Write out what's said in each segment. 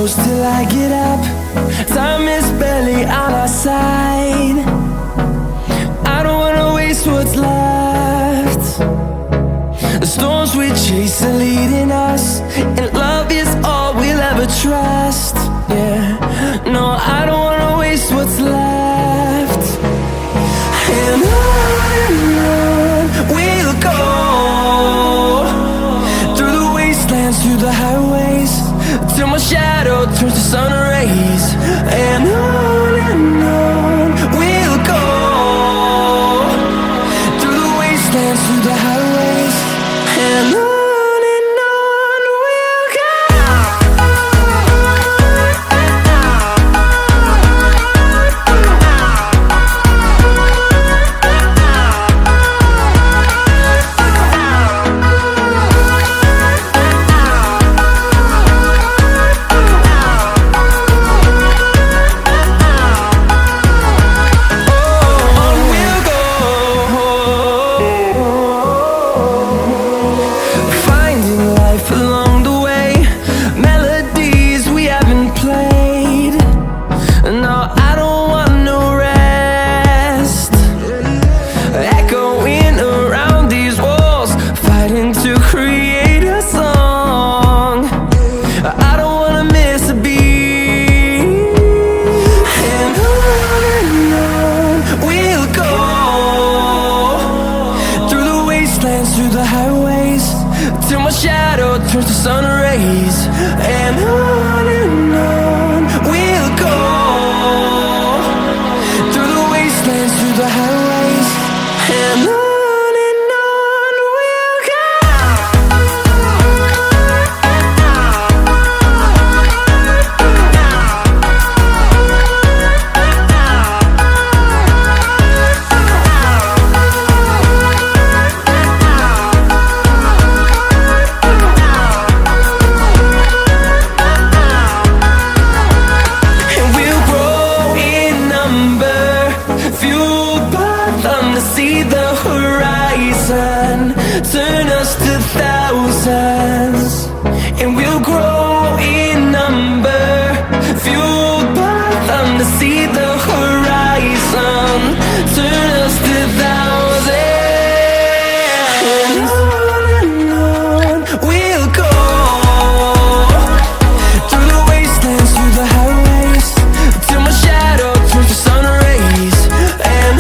close till I get up. Time is barely on our side. I don't wanna waste what's left. The storms we chase are leading us, and love is all we'll ever trust. Yeah, no, I don't wanna waste what's left. And on we'll go, through the wastelands, through the highways, till my shadow turns to sun rays. And on we'll go, through the wastelands, through the highways, and on we'll go. Through the highways, till my shadow turns to sun rays. And on we'll go, through the wastelands, through the highways, and on we'll go. See the horizon turn us to thousands, and we'll grow in number, fueled by them to see the horizon turn us to thousands. And on we'll go, through the wastelands, through the highways, till my shadow turns to sun rays. And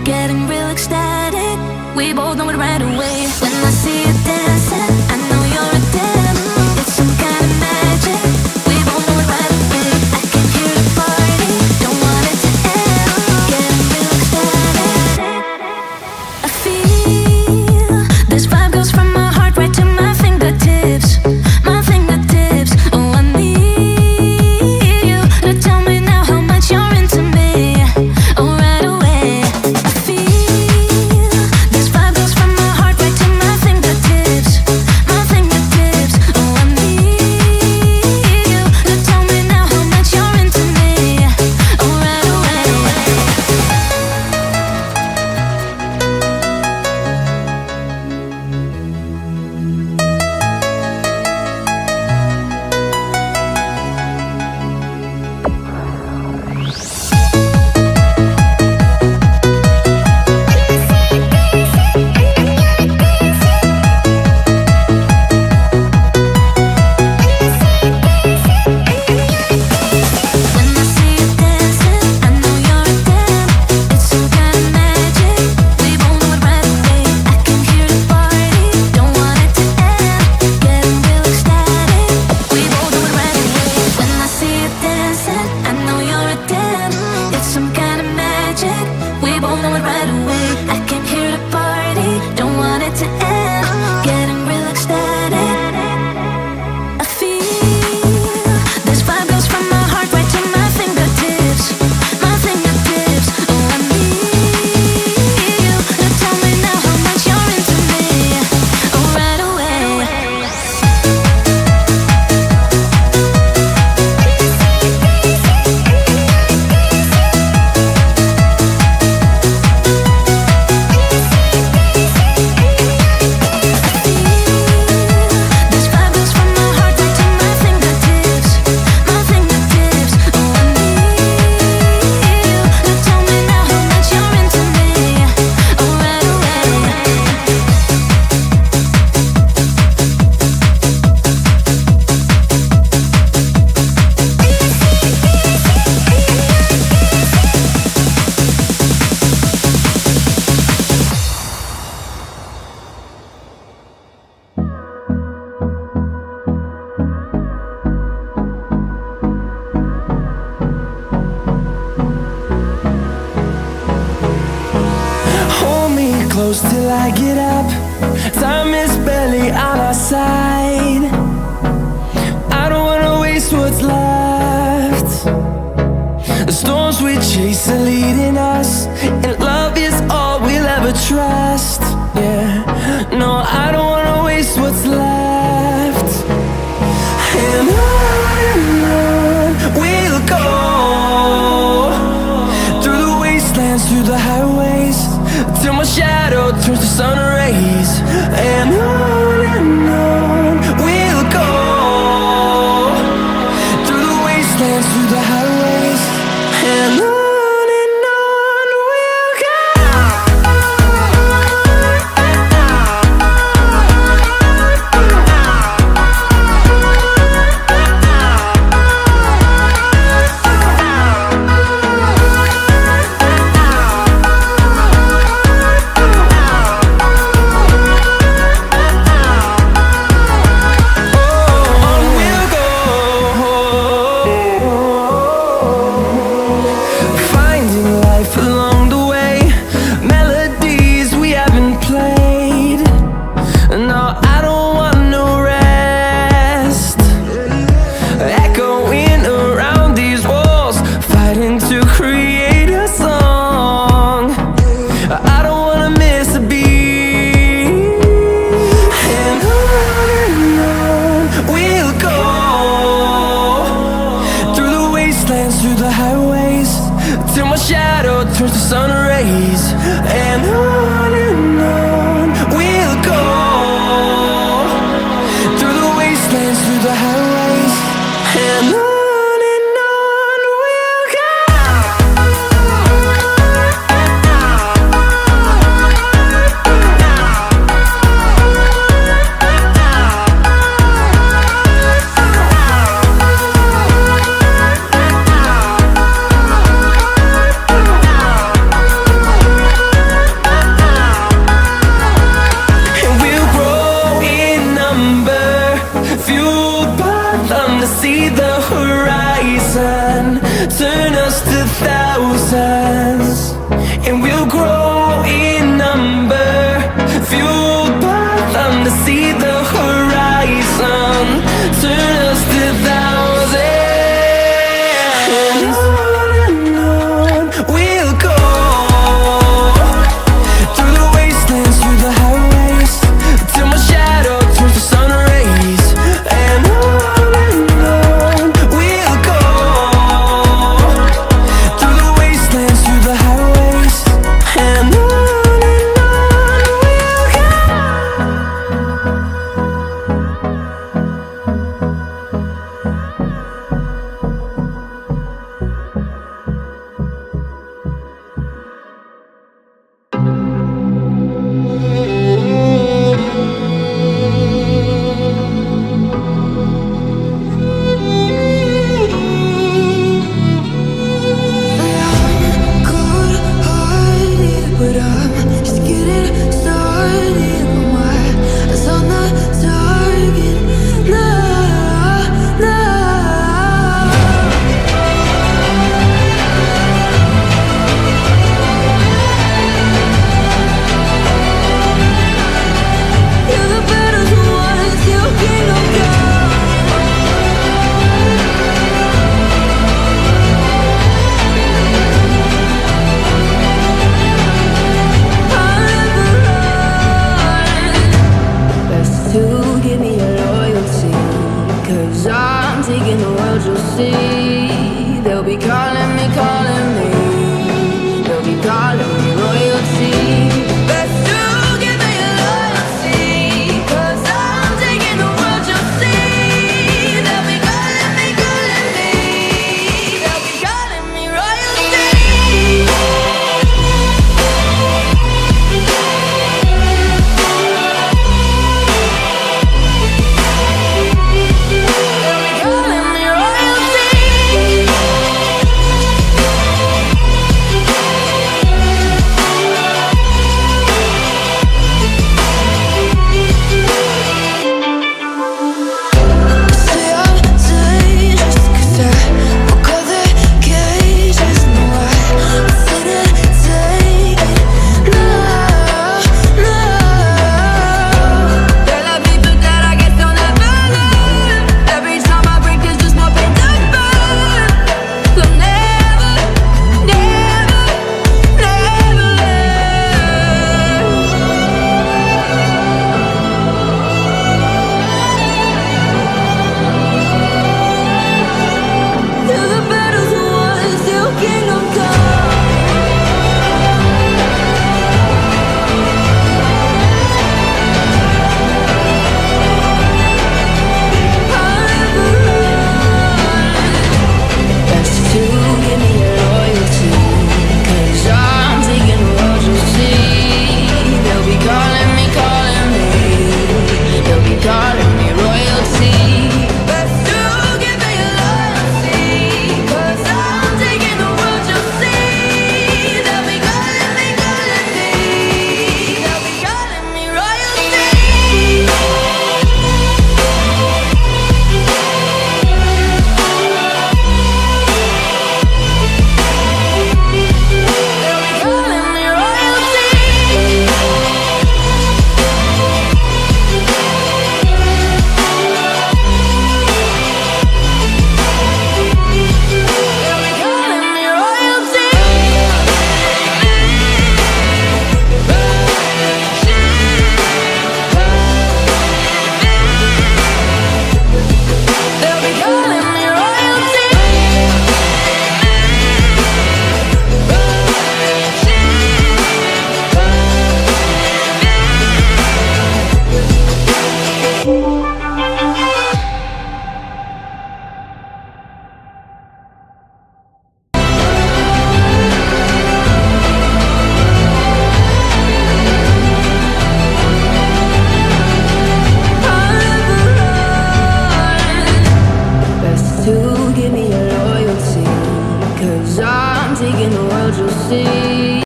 getting real ecstatic. We both know it right away. When I see you dancing, I know you're a damn. It's some kind of magic. We both know it right away. I can hear the party, don't want it to end. Getting real ecstatic. I feel this vibe goes from my heart right to my fingertips. My fingertips. Oh, I need you to tell me now how much you're into me. Oh, right away. I feel this vibe goes from my heart right to my fingertips. My fingertips. Oh, I need you to tell me now how much you're into me. Oh, right away. When I see you dancing, I know you're a damn. It's some kind of magic. We both know it right away. I can hear the party, don't want it to end. Getting real ecstatic. We both know it right away. When I see you dancing, I know you're a damn. It's some kind of magic. We both know it right away. I can hear the party, don't want it to end. Getting real ecstatic. I feel this vibe goes from my heart right to my fingertips. My fingertips. Oh, I need you to tell me now how much you're into me. Oh, right away. This vibe goes from my heart right to my fingertips. My fingertips. Oh, I need you to tell me now how much you're into me. Oh, right away. Hold me close till I get up. Time is barely on our side. I don't wanna waste what's left. The storms we chase are leading us, and love is all we'll ever trust. Yeah, no, I don't wanna waste what's left. And on we'll go, through the wastelands, through the highways, till my shadow turns to sun rays. And on